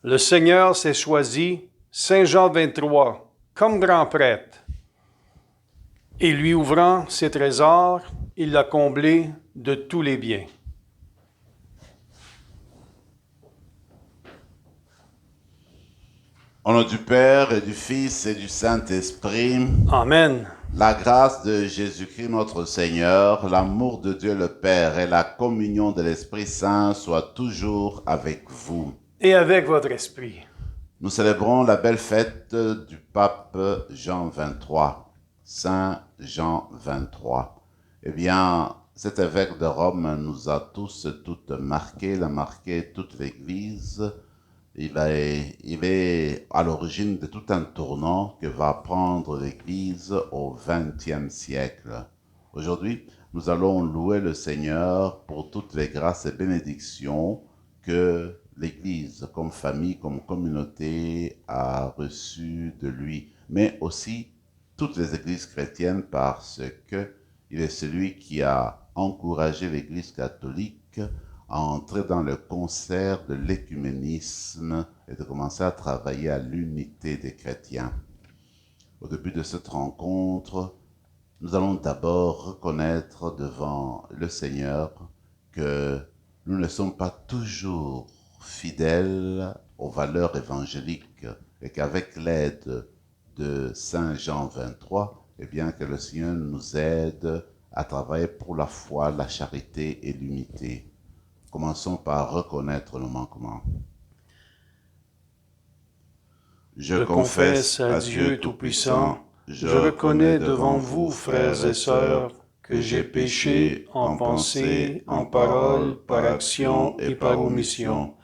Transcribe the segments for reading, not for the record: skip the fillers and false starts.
Le Seigneur s'est choisi Saint Jean 23 comme grand prêtre. Et lui ouvrant ses trésors, il l'a comblé de tous les biens. Au nom du Père et du Fils et du Saint-Esprit, Amen. la grâce de Jésus-Christ notre Seigneur, l'amour de Dieu le Père et la communion de l'Esprit Saint soient toujours avec vous. Et avec votre esprit. Nous célébrons la belle fête du pape Jean 23, Saint Jean 23. Eh bien, cet évêque de Rome nous a tous et toutes marqués, il a marqué toute l'Église. Il est à l'origine de tout un tournant que va prendre l'Église au XXe siècle. Aujourd'hui, nous allons louer le Seigneur pour toutes les grâces et bénédictions que l'Église, comme famille, comme communauté, a reçues de lui, mais aussi toutes les églises chrétiennes parce qu'il est celui qui a encouragé l'Église catholique à entrer dans le concert de l'écuménisme et de commencer à travailler à l'unité des chrétiens. Au début de cette rencontre, nous allons d'abord reconnaître devant le Seigneur que nous ne sommes pas toujours fidèles aux valeurs évangéliques et qu'avec l'aide de Saint Jean 23, eh bien que le Seigneur nous aide à travailler pour la foi, la charité et l'unité. Commençons par reconnaître nos manquements. Je confesse à Dieu Tout-Puissant, je reconnais devant vous, frères et sœurs, que j'ai péché en pensée, en parole, par action et par omission.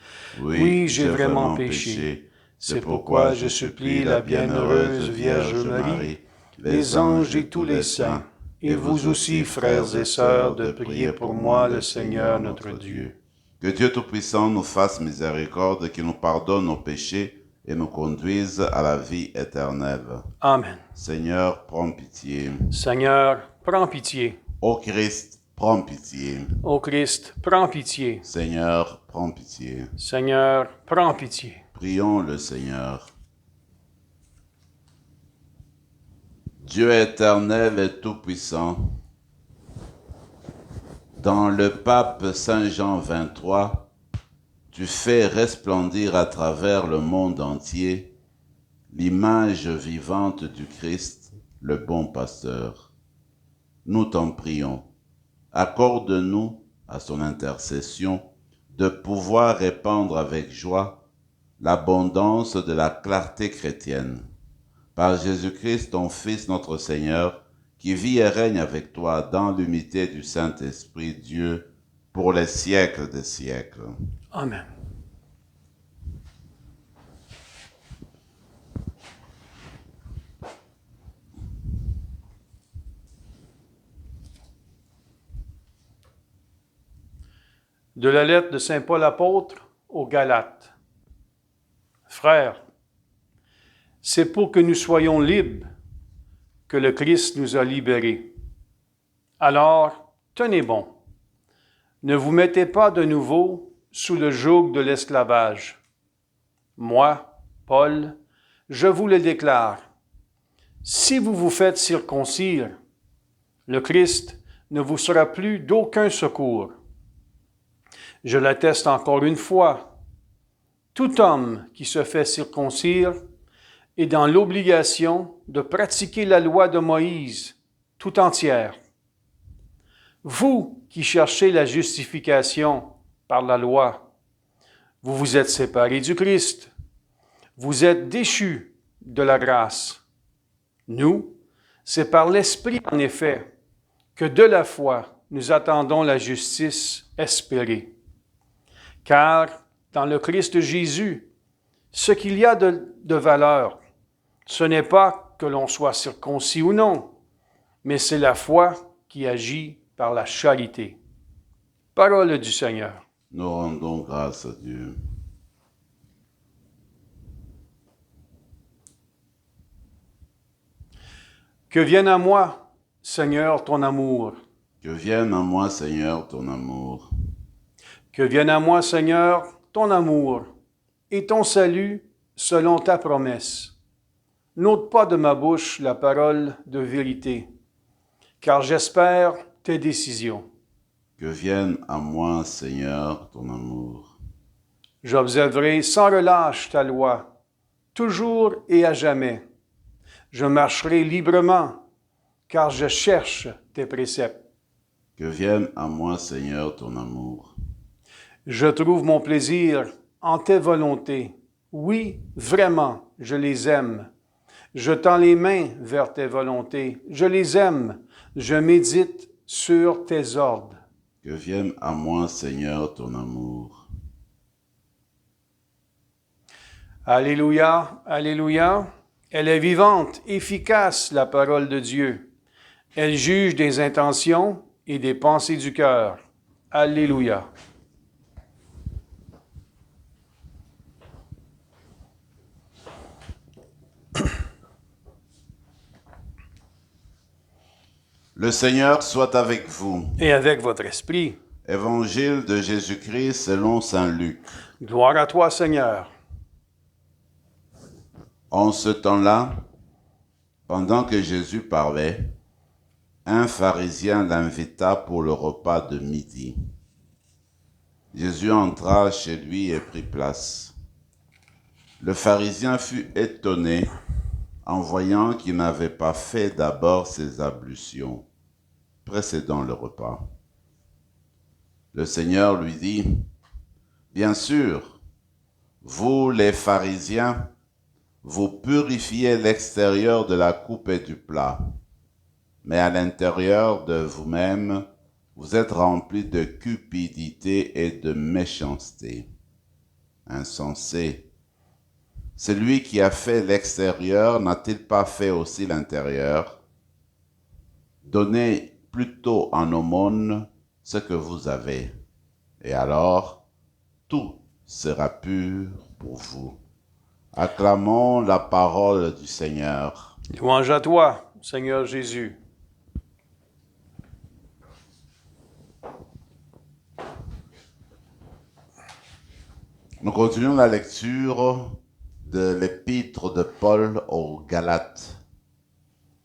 Oui, j'ai vraiment péché. C'est pourquoi je supplie la bienheureuse Vierge Marie, les anges et tous les saints, et vous aussi, frères et sœurs, de prier pour moi, le Seigneur notre Dieu. Que Dieu Tout-Puissant nous fasse miséricorde, qu'il nous pardonne nos péchés et nous conduise à la vie éternelle. Amen. Seigneur, prends pitié. Seigneur, prends pitié. Ô Christ, prends pitié. Ô Christ, prends pitié. Seigneur, prends pitié. Seigneur, prends pitié. Prions le Seigneur. Dieu éternel et tout-puissant, dans le pape Saint Jean 23, tu fais resplendir à travers le monde entier l'image vivante du Christ, le bon pasteur. Nous t'en prions, accorde-nous, à son intercession, de pouvoir répandre avec joie l'abondance de la clarté chrétienne. Par Jésus-Christ, ton Fils, notre Seigneur, qui vit et règne avec toi dans l'unité du Saint-Esprit, Dieu, pour les siècles des siècles. Amen. De la lettre de Saint Paul apôtre aux Galates. Frères, c'est pour que nous soyons libres que le Christ nous a libérés. Alors, tenez bon. Ne vous mettez pas de nouveau sous le joug de l'esclavage. Moi, Paul, je vous le déclare. Si vous vous faites circoncire, le Christ ne vous sera plus d'aucun secours. Je l'atteste encore une fois. Tout homme qui se fait circoncire est dans l'obligation de pratiquer la loi de Moïse tout entière. Vous qui cherchez la justification par la loi, vous vous êtes séparés du Christ. Vous êtes déchus de la grâce. Nous, c'est par l'Esprit, en effet, que de la foi, nous attendons la justice espérée. Car dans le Christ Jésus, ce qu'il y a de valeur, ce n'est pas que l'on soit circoncis ou non, mais c'est la foi qui agit par la charité. Parole du Seigneur. Nous rendons grâce à Dieu. Que vienne à moi, Seigneur, ton amour. Que vienne à moi, Seigneur, ton amour. Que vienne à moi, Seigneur, ton amour, et ton salut selon ta promesse. N'ôte pas de ma bouche la parole de vérité, car j'espère tes décisions. Que vienne à moi, Seigneur, ton amour. J'observerai sans relâche ta loi, toujours et à jamais. Je marcherai librement, car je cherche tes préceptes. Que vienne à moi, Seigneur, ton amour. Je trouve mon plaisir en tes volontés. Oui, vraiment, je les aime. Je tends les mains vers tes volontés. Je les aime. Je médite sur tes ordres. Que vienne à moi, Seigneur, ton amour. Alléluia, alléluia. Elle est vivante, efficace, la parole de Dieu. Elle juge des intentions et des pensées du cœur. Alléluia. Le Seigneur soit avec vous. Et avec votre esprit. Évangile de Jésus-Christ selon saint Luc. Gloire à toi, Seigneur. En ce temps-là, pendant que Jésus parlait, un pharisien l'invita pour le repas de midi. Jésus entra chez lui et prit place. Le pharisien fut étonné en voyant qu'il n'avait pas fait d'abord ses ablutions précédant le repas. Le Seigneur lui dit, « Bien sûr, vous les pharisiens, vous purifiez l'extérieur de la coupe et du plat, mais à l'intérieur de vous-même, vous êtes remplis de cupidité et de méchanceté. Insensé, celui qui a fait l'extérieur n'a-t-il pas fait aussi l'intérieur? Donnez plutôt en aumône ce que vous avez, et alors tout sera pur pour vous. » Acclamons la parole du Seigneur. Louange à toi, Seigneur Jésus. Nous continuons la lecture de l'épître de Paul aux Galates.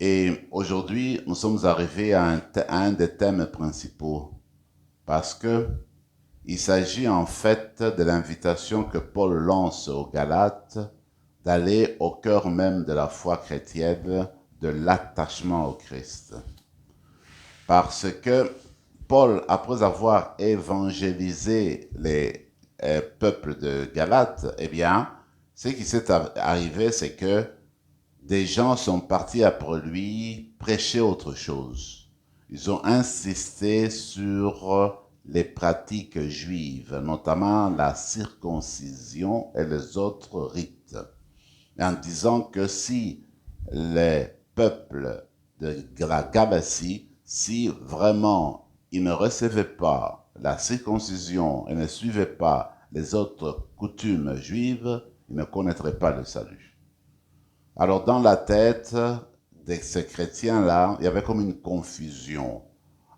Et aujourd'hui, nous sommes arrivés à un des thèmes principaux, parce que il s'agit en fait de l'invitation que Paul lance aux Galates d'aller au cœur même de la foi chrétienne, de l'attachement au Christ. Parce que Paul, après avoir évangélisé les peuples de Galates, eh bien, ce qui s'est arrivé, c'est que des gens sont partis après lui prêcher autre chose. Ils ont insisté sur les pratiques juives, notamment la circoncision et les autres rites, en disant que si les peuples de la Galatie, si vraiment ils ne recevaient pas la circoncision et ne suivaient pas les autres coutumes juives, ils ne connaîtraient pas le salut. Alors dans la tête de ces chrétiens-là, il y avait comme une confusion.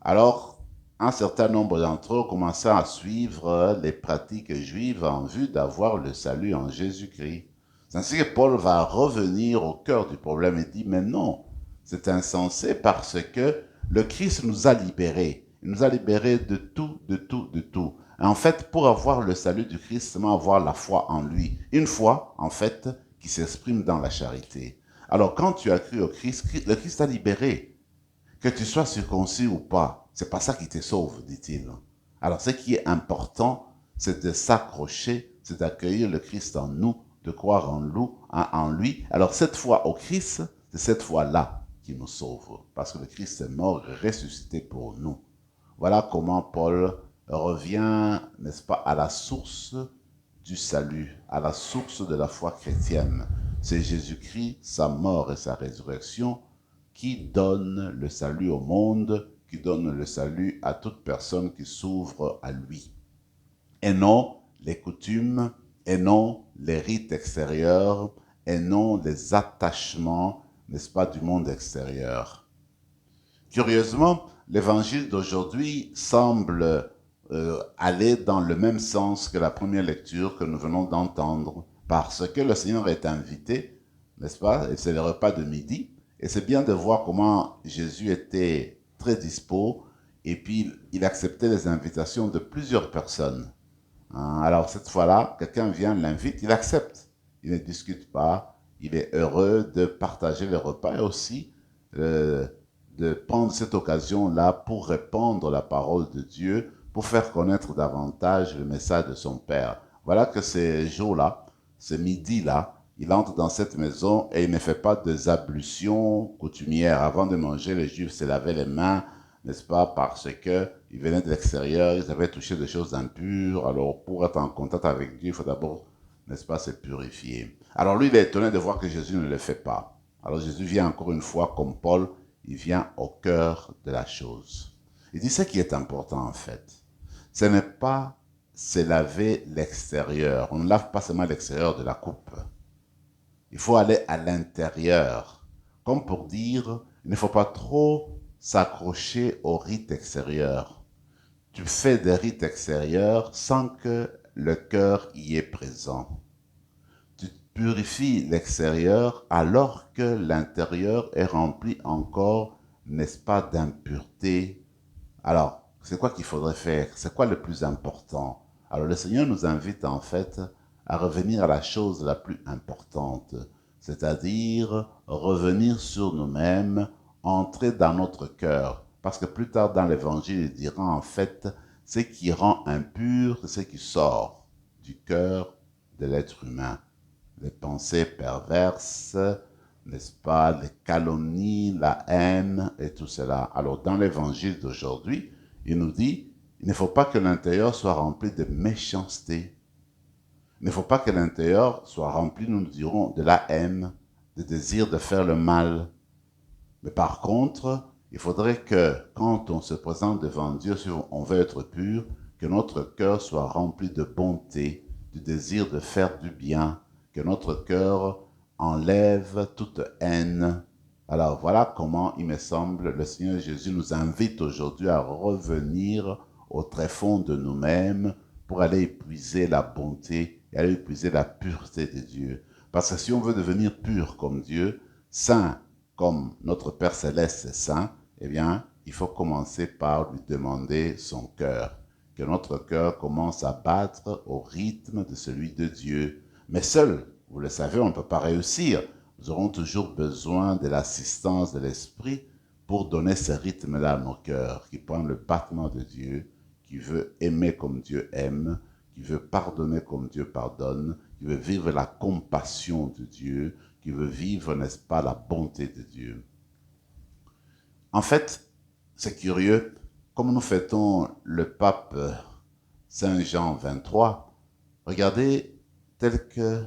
Alors, un certain nombre d'entre eux commençaient à suivre les pratiques juives en vue d'avoir le salut en Jésus-Christ. C'est ainsi que Paul va revenir au cœur du problème et dit, mais non, c'est insensé parce que le Christ nous a libérés. Il nous a libérés de tout, de tout, de tout. Et en fait, pour avoir le salut du Christ, c'est avoir la foi en lui. Une foi, en fait, qui s'exprime dans la charité. Alors, quand tu as cru au Christ, le Christ t'a libéré. Que tu sois circoncis ou pas, c'est pas ça qui te sauve, dit-il. Alors, ce qui est important, c'est de s'accrocher, c'est d'accueillir le Christ en nous, de croire en lui. Alors, cette foi au Christ, c'est cette foi-là qui nous sauve, parce que le Christ est mort et ressuscité pour nous. Voilà comment Paul revient, n'est-ce pas, à la source du salut, à la source de la foi chrétienne. C'est Jésus-Christ, sa mort et sa résurrection qui donne le salut au monde, qui donne le salut à toute personne qui s'ouvre à lui. Et non les coutumes, et non les rites extérieurs, et non les attachements, n'est-ce pas, du monde extérieur. Curieusement, l'évangile d'aujourd'hui semble aller dans le même sens que la première lecture que nous venons d'entendre, parce que le Seigneur est invité, n'est-ce pas? Et c'est le repas de midi, et c'est bien de voir comment Jésus était très dispo, et puis il acceptait les invitations de plusieurs personnes. Alors cette fois-là, quelqu'un vient, l'invite, il accepte, il ne discute pas, il est heureux de partager le repas et aussi de prendre cette occasion-là pour répandre la parole de Dieu, pour faire connaître davantage le message de son Père. Voilà que ces jours-là, ce midi-là, il entre dans cette maison et il ne fait pas des ablutions coutumières. Avant de manger, les Juifs se lavaient les mains, n'est-ce pas, parce qu'ils venaient de l'extérieur, ils avaient touché des choses impures. Alors, pour être en contact avec Dieu, il faut d'abord, n'est-ce pas, se purifier. Alors lui, il est étonné de voir que Jésus ne le fait pas. Alors Jésus vient encore une fois, comme Paul, il vient au cœur de la chose. Il dit ce qui est important en fait. Ce n'est pas se laver l'extérieur. On ne lave pas seulement l'extérieur de la coupe. Il faut aller à l'intérieur. Comme pour dire, il ne faut pas trop s'accrocher au rite extérieur. Tu fais des rites extérieurs sans que le cœur y est présent. Tu purifies l'extérieur alors que l'intérieur est rempli encore, n'est-ce pas, d'impureté. Alors, c'est quoi qu'il faudrait faire? C'est quoi le plus important? Alors, le Seigneur nous invite en fait à revenir à la chose la plus importante, c'est-à-dire revenir sur nous-mêmes, entrer dans notre cœur. Parce que plus tard dans l'Évangile, il dira en fait, ce qui rend impur, c'est ce qui sort du cœur de l'être humain. Les pensées perverses, n'est-ce pas, les calomnies, la haine et tout cela. Alors dans l'évangile d'aujourd'hui, il nous dit, il ne faut pas que l'intérieur soit rempli de méchanceté. Il ne faut pas que l'intérieur soit rempli, nous dirons, de la haine, de désir de faire le mal. Mais par contre, il faudrait que quand on se présente devant Dieu, si on veut être pur, que notre cœur soit rempli de bonté, du désir de faire du bien, que notre cœur enlève toute haine. Alors voilà comment, il me semble, le Seigneur Jésus nous invite aujourd'hui à revenir au tréfonds de nous-mêmes pour aller épuiser la bonté et aller épuiser la pureté de Dieu. Parce que si on veut devenir pur comme Dieu, saint comme notre Père Céleste est saint, eh bien, il faut commencer par lui demander son cœur. Que notre cœur commence à battre au rythme de celui de Dieu. Mais seul, vous le savez, on ne peut pas réussir. Nous aurons toujours besoin de l'assistance de l'Esprit pour donner ce rythme-là à nos cœurs, qui prend le battement de Dieu, qui veut aimer comme Dieu aime, qui veut pardonner comme Dieu pardonne, qui veut vivre la compassion de Dieu, qui veut vivre, n'est-ce pas, la bonté de Dieu. En fait, c'est curieux, comme nous fêtons le pape Saint Jean 23, regardez tel que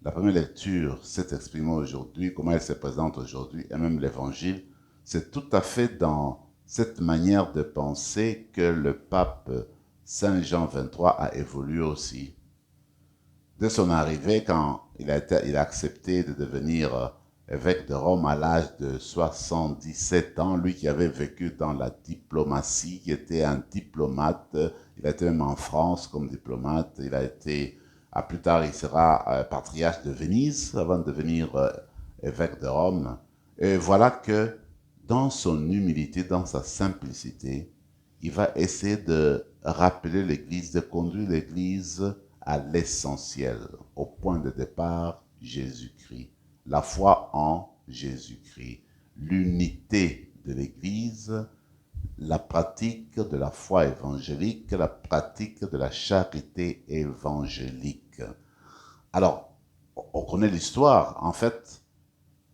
la première lecture s'est exprimée aujourd'hui, comment elle se présente aujourd'hui, et même l'évangile, c'est tout à fait dans cette manière de penser que le pape Saint Jean 23 a évolué aussi. Dès son arrivée, quand il a accepté de devenir évêque de Rome à l'âge de 77 ans, lui qui avait vécu dans la diplomatie, qui était un diplomate, il a été même en France comme diplomate, il a été, plus tard il sera patriarche de Venise avant de devenir évêque de Rome. Et voilà que dans son humilité, dans sa simplicité, il va essayer de rappeler l'Église, de conduire l'Église à l'essentiel, au point de départ, Jésus-Christ. La foi en Jésus-Christ, l'unité de l'Église, la pratique de la foi évangélique, la pratique de la charité évangélique. Alors, on connaît l'histoire. En fait,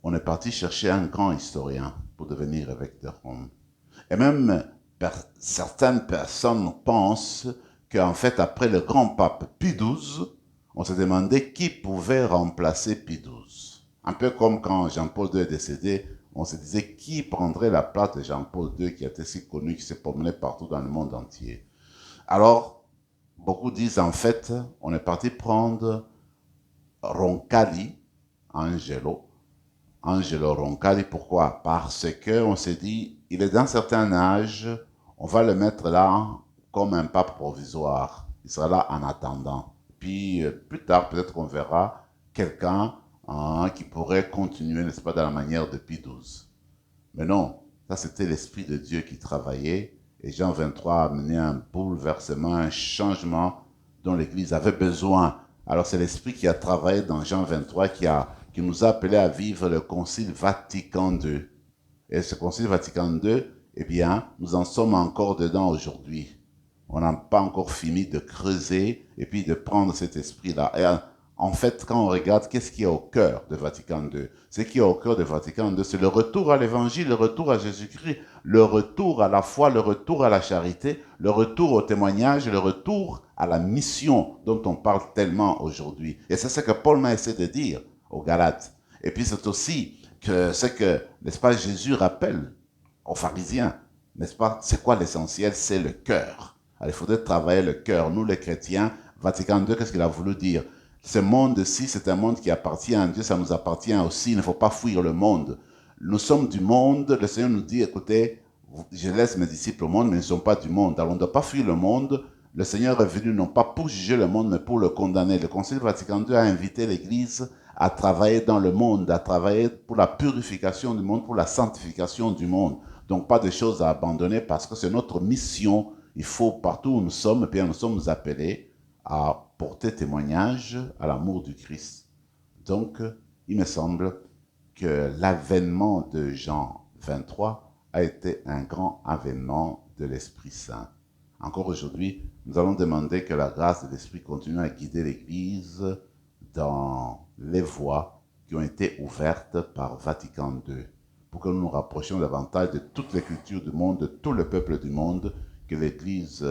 on est parti chercher un grand historien pour devenir évêque de Rome. Et même certaines personnes pensent qu'en fait, après le grand pape Pie XII, on se demandait qui pouvait remplacer Pie XII. Un peu comme quand Jean-Paul II est décédé, on se disait qui prendrait la place de Jean-Paul II qui était si connu, qui s'est promené partout dans le monde entier. Alors, beaucoup disent en fait, on est parti prendre Roncalli, Angelo Roncalli. Pourquoi? Parce qu'on s'est dit, il est d'un certain âge, on va le mettre là comme un pape provisoire. Il sera là en attendant. Puis plus tard, peut-être qu'on verra quelqu'un qui pourrait continuer, n'est-ce pas, dans la manière de Pie XII. Mais non, ça c'était l'Esprit de Dieu qui travaillait. Et Jean 23 a amené un bouleversement, un changement dont l'Église avait besoin. Alors c'est l'Esprit qui a travaillé dans Jean 23, qui nous a appelés à vivre le Concile Vatican II. Et ce Concile Vatican II, eh bien, nous en sommes encore dedans aujourd'hui. On n'a pas encore fini de creuser et puis de prendre cet esprit-là. Et en fait, quand on regarde, qu'est-ce qui est au cœur de Vatican II? Ce qui est au cœur de Vatican II, c'est le retour à l'Évangile, le retour à Jésus-Christ, le retour à la foi, le retour à la charité, le retour au témoignage, le retour à la mission dont on parle tellement aujourd'hui. Et c'est ce que Paul m'a essayé de dire aux Galates. Et puis c'est aussi ce que, n'est-ce pas, Jésus rappelle aux pharisiens, n'est-ce pas? C'est quoi l'essentiel? C'est le cœur. Alors, il faudrait travailler le cœur. Nous, les chrétiens, Vatican II, qu'est-ce qu'il a voulu dire? Ce monde-ci, c'est un monde qui appartient à Dieu, ça nous appartient aussi. Il ne faut pas fuir le monde. Nous sommes du monde. Le Seigneur nous dit, écoutez, je laisse mes disciples au monde, mais ils ne sont pas du monde. Alors, on ne doit pas fuir le monde. Le Seigneur est venu non pas pour juger le monde, mais pour le condamner. Le Concile Vatican II a invité l'Église à travailler dans le monde, à travailler pour la purification du monde, pour la sanctification du monde. Donc, pas de choses à abandonner parce que c'est notre mission. Il faut, partout où nous sommes, et bien nous sommes appelés à porter témoignage à l'amour du Christ. Donc, il me semble que l'avènement de Jean 23 a été un grand avènement de l'Esprit Saint. Encore aujourd'hui, nous allons demander que la grâce de l'Esprit continue à guider l'Église dans les voies qui ont été ouvertes par Vatican II, pour que nous nous rapprochions davantage de toutes les cultures du monde, de tout le peuple du monde, que l'Église,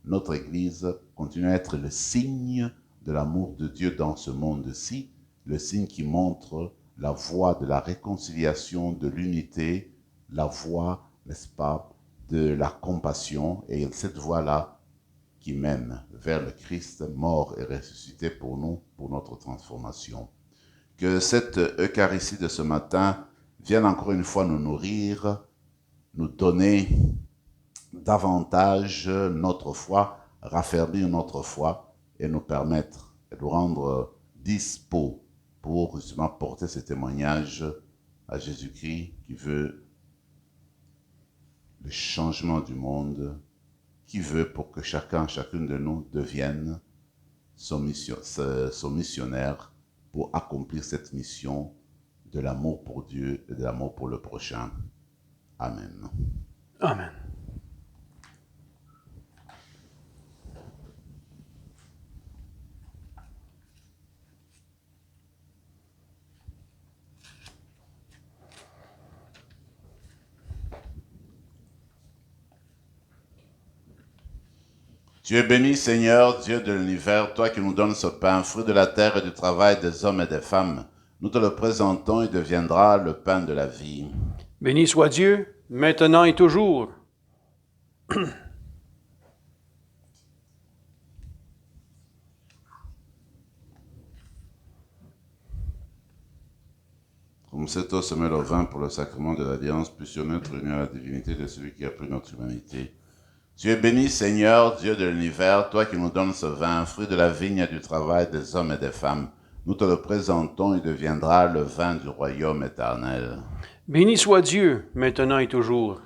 notre Église, continue à être le signe de l'amour de Dieu dans ce monde-ci, le signe qui montre la voie de la réconciliation, de l'unité, la voie, n'est-ce pas, de la compassion, et cette voie-là qui mène vers le Christ mort et ressuscité pour nous, pour notre transformation. Que cette Eucharistie de ce matin vienne encore une fois nous nourrir, nous donner davantage notre foi, raffermir notre foi et nous permettre de nous rendre dispo pour justement porter ce témoignage à Jésus-Christ qui veut le changement du monde, qui veut pour que chacune de nous devienne son missionnaire pour accomplir cette mission de l'amour pour Dieu et de l'amour pour le prochain. Amen. Amen. Tu es béni, Seigneur, Dieu de l'univers, toi qui nous donnes ce pain, fruit de la terre et du travail des hommes et des femmes. Nous te le présentons, il deviendra le pain de la vie. Béni soit Dieu, maintenant et toujours. Comme cette eau se mêle au vin pour le sacrement de l'alliance, puissions être unis à la divinité de celui qui a pris notre humanité. Tu es béni, Seigneur, Dieu de l'univers, toi qui nous donnes ce vin, fruit de la vigne et du travail des hommes et des femmes. Nous te le présentons, il deviendra le vin du royaume éternel. Béni soit Dieu, maintenant et toujours.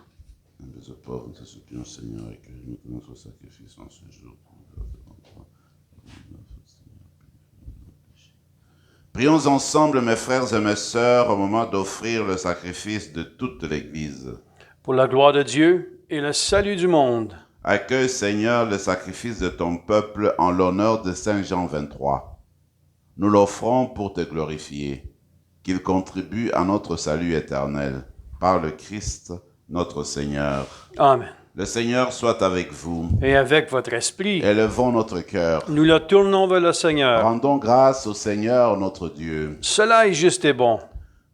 Les pauvres, nous te supplions, Seigneur, et que nous notre sacrifice en ce jour. Prions ensemble, mes frères et mes sœurs, au moment d'offrir le sacrifice de toute l'Église. Pour la gloire de Dieu et le salut du monde. Accueille, Seigneur, le sacrifice de ton peuple en l'honneur de Saint Jean 23. Nous l'offrons pour te glorifier, qu'il contribue à notre salut éternel, par le Christ, notre Seigneur. Amen. Le Seigneur soit avec vous. Et avec votre esprit, Élevons notre cœur. nous le tournons vers le Seigneur. Rendons grâce au Seigneur, notre Dieu. Cela est juste et bon.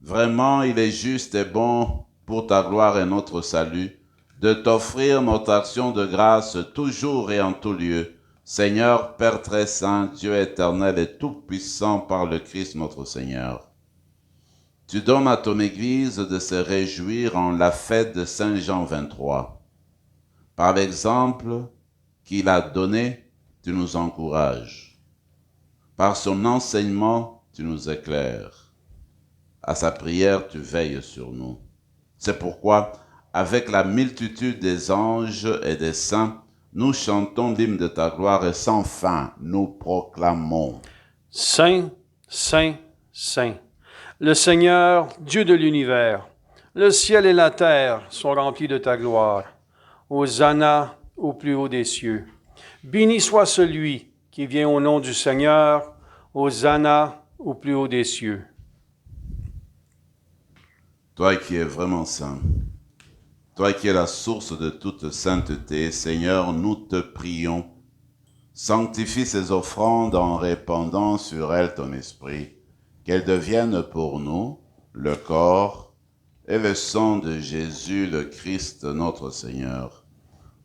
Vraiment, il est juste et bon pour ta gloire et notre salut, de t'offrir notre action de grâce toujours et en tout lieu. Seigneur, Père très saint, Dieu éternel et tout-puissant par le Christ notre Seigneur. Tu donnes à ton Église de se réjouir en la fête de Saint Jean 23. Par l'exemple qu'il a donné, tu nous encourages. Par son enseignement, tu nous éclaires. À sa prière, tu veilles sur nous. C'est pourquoi, avec la multitude des anges et des saints, nous chantons l'hymne de ta gloire et sans fin, nous proclamons. Saint, Saint, Saint, le Seigneur, Dieu de l'univers, le ciel et la terre sont remplis de ta gloire. Hosanna au plus haut des cieux. Béni soit celui qui vient au nom du Seigneur. Hosanna au plus haut des cieux. Toi qui es vraiment saint, toi qui es la source de toute sainteté, Seigneur, nous te prions. Sanctifie ces offrandes en répandant sur elles ton esprit, qu'elles deviennent pour nous le corps et le sang de Jésus le Christ notre Seigneur.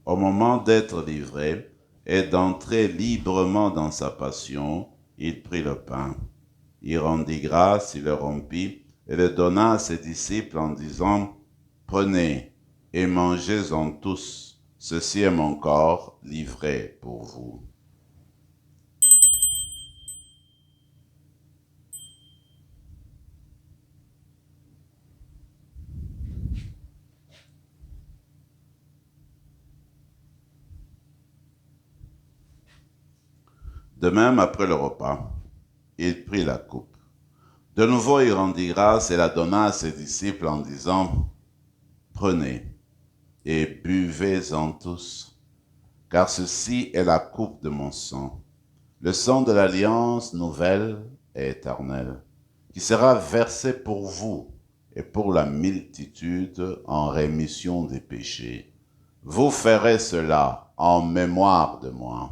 Au moment d'être livré et d'entrer librement dans sa passion, il prit le pain. Il rendit grâce, il le rompit et le donna à ses disciples en disant, « Prenez et mangez-en tous, ceci est mon corps livré pour vous. » De même, après le repas, il prit la coupe. De nouveau, il rendit grâce et la donna à ses disciples en disant, « Prenez et buvez-en tous, car ceci est la coupe de mon sang, le sang de l'alliance nouvelle et éternelle, qui sera versé pour vous et pour la multitude en rémission des péchés. Vous ferez cela en mémoire de moi. »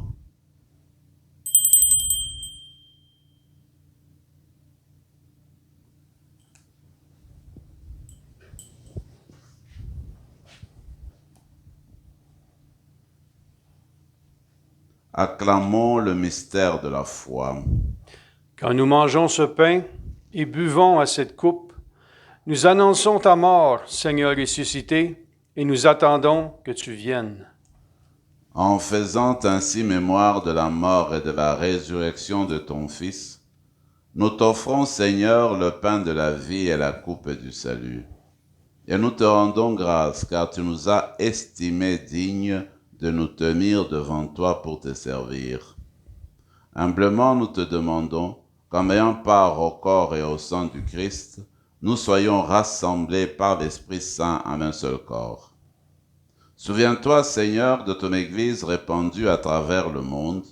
Acclamons le mystère de la foi. Quand nous mangeons ce pain et buvons à cette coupe, nous annonçons ta mort, Seigneur ressuscité, et nous attendons que tu viennes. En faisant ainsi mémoire de la mort et de la résurrection de ton Fils, nous t'offrons, Seigneur, le pain de la vie et la coupe du salut. Et nous te rendons grâce, car tu nous as estimés dignes de nous tenir devant toi pour te servir. Humblement, nous te demandons qu'en ayant part au corps et au sang du Christ, nous soyons rassemblés par l'Esprit Saint en un seul corps. Souviens-toi, Seigneur, de ton Église répandue à travers le monde.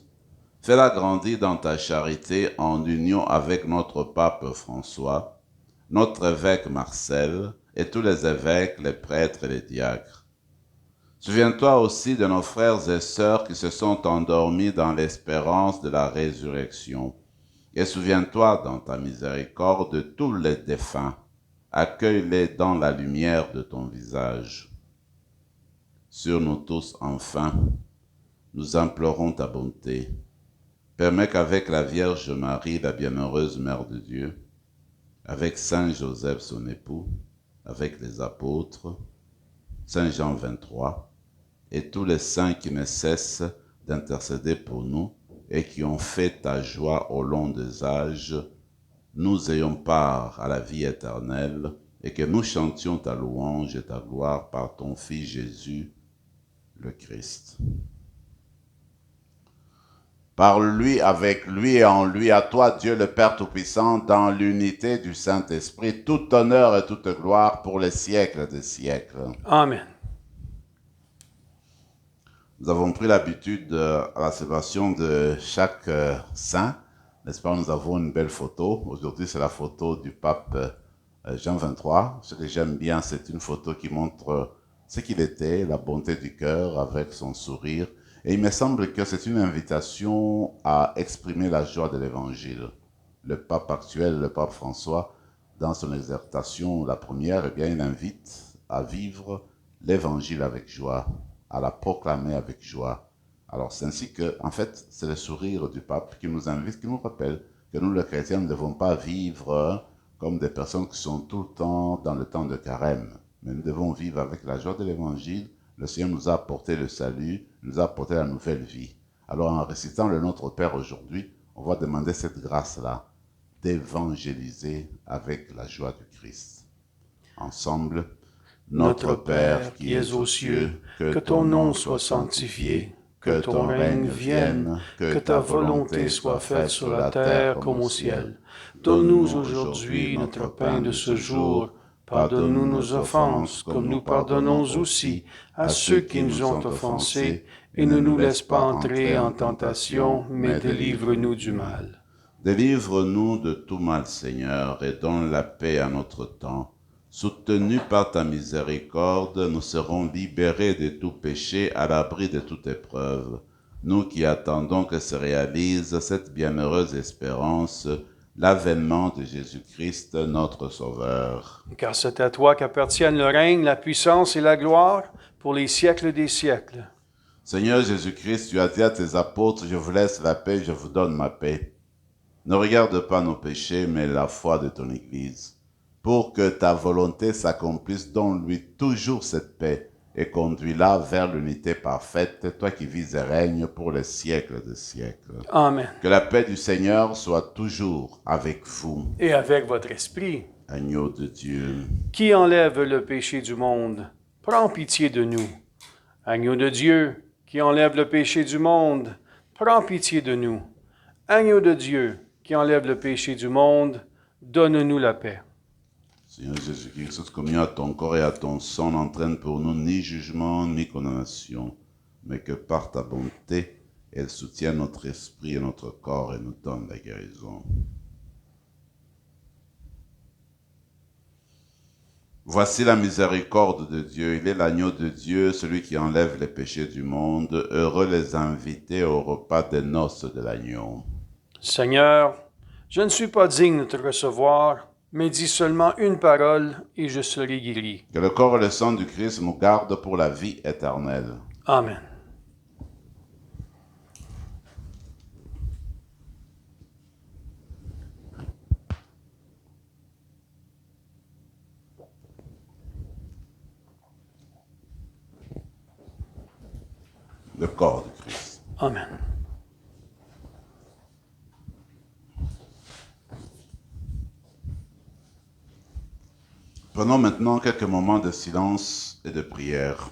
Fais-la grandir dans ta charité en union avec notre pape François, notre évêque Marcel et tous les évêques, les prêtres et les diacres. Souviens-toi aussi de nos frères et sœurs qui se sont endormis dans l'espérance de la résurrection. Et souviens-toi dans ta miséricorde de tous les défunts. Accueille-les dans la lumière de ton visage. Sur nous tous, enfin, nous implorons ta bonté. Permets qu'avec la Vierge Marie, la bienheureuse Mère de Dieu, avec Saint Joseph son époux, avec les apôtres, Saint Jean 23, et tous les saints qui ne cessent d'intercéder pour nous et qui ont fait ta joie au long des âges, nous ayons part à la vie éternelle et que nous chantions ta louange et ta gloire par ton Fils Jésus, le Christ. Par lui, avec lui et en lui, à toi, Dieu le Père Tout-Puissant, dans l'unité du Saint-Esprit, tout honneur et toute gloire pour les siècles des siècles. Amen. Nous avons pris l'habitude à la célébration de chaque saint, n'est-ce pas? Nous avons une belle photo. Aujourd'hui, c'est la photo du pape Jean 23. Ce que j'aime bien, c'est une photo qui montre ce qu'il était, la bonté du cœur avec son sourire. Et il me semble que c'est une invitation à exprimer la joie de l'Évangile. Le pape actuel, le pape François, dans son exhortation, la première, eh bien, il invite à vivre l'Évangile avec joie, à la proclamer avec joie. Alors, c'est ainsi que, en fait, c'est le sourire du pape qui nous invite, qui nous rappelle que nous, les chrétiens, ne devons pas vivre comme des personnes qui sont tout le temps dans le temps de carême. Mais nous devons vivre avec la joie de l'Évangile, Le Seigneur nous a apporté le salut, nous a apporté la nouvelle vie. Alors en récitant le Notre Père aujourd'hui, on va demander cette grâce-là, d'évangéliser avec la joie du Christ. Ensemble, Notre Père qui es aux cieux, que ton nom soit sanctifié, que ton règne vienne, que ta volonté soit faite sur la terre comme au ciel. Donne-nous aujourd'hui notre pain de ce jour. Pardonne-nous nos offenses, comme nous pardonnons aussi à ceux qui nous ont offensés, et ne nous laisse pas entrer en tentation, mais délivre-nous du mal. Délivre-nous de tout mal, Seigneur, et donne la paix à notre temps. Soutenus par ta miséricorde, nous serons libérés de tout péché, à l'abri de toute épreuve. Nous qui attendons que se réalise cette bienheureuse espérance, l'avènement de Jésus-Christ, notre Sauveur. Car c'est à toi qu'appartiennent le règne, la puissance et la gloire pour les siècles des siècles. Seigneur Jésus-Christ, tu as dit à tes apôtres, je vous laisse la paix, je vous donne ma paix. Ne regarde pas nos péchés, mais la foi de ton Église. Pour que ta volonté s'accomplisse, donne-lui toujours cette paix et conduis-la vers l'unité parfaite, toi qui vis et règnes pour les siècles des siècles. Amen. Que la paix du Seigneur soit toujours avec vous. Et avec votre esprit. Agneau de Dieu. Qui enlève le péché du monde, prends pitié de nous. Agneau de Dieu, qui enlève le péché du monde, prends pitié de nous. Agneau de Dieu, qui enlève le péché du monde, donne-nous la paix. Seigneur Jésus-Christ, cette communion à ton corps et à ton sang n'entraîne pour nous ni jugement ni condamnation, mais que par ta bonté, elle soutienne notre esprit et notre corps et nous donne la guérison. Voici la miséricorde de Dieu, il est l'agneau de Dieu, celui qui enlève les péchés du monde. Heureux les invités au repas des noces de l'agneau. Seigneur, je ne suis pas digne de te recevoir, mais dis seulement une parole et je serai guéri. Que le corps et le sang du Christ nous gardent pour la vie éternelle. Amen. Le corps du Christ. Amen. Prenons maintenant quelques moments de silence et de prière.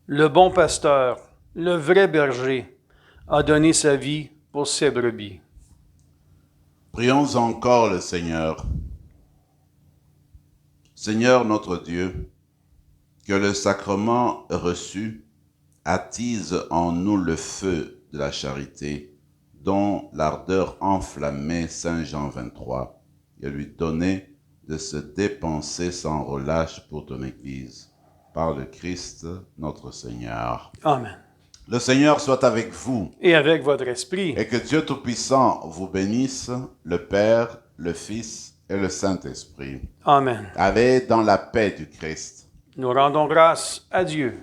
Le bon pasteur, le vrai berger, a donné sa vie pour ses brebis. Prions encore le Seigneur. Seigneur notre Dieu, que le sacrement reçu attise en nous le feu de la charité, dont l'ardeur enflammée Saint Jean 23, et lui donner de se dépenser sans relâche pour ton Église, par le Christ notre Seigneur. Amen. Le Seigneur soit avec vous. Et avec votre esprit. Et que Dieu Tout-Puissant vous bénisse, le Père, le Fils et le Saint-Esprit. Amen. Allez dans la paix du Christ. Nous rendons grâce à Dieu.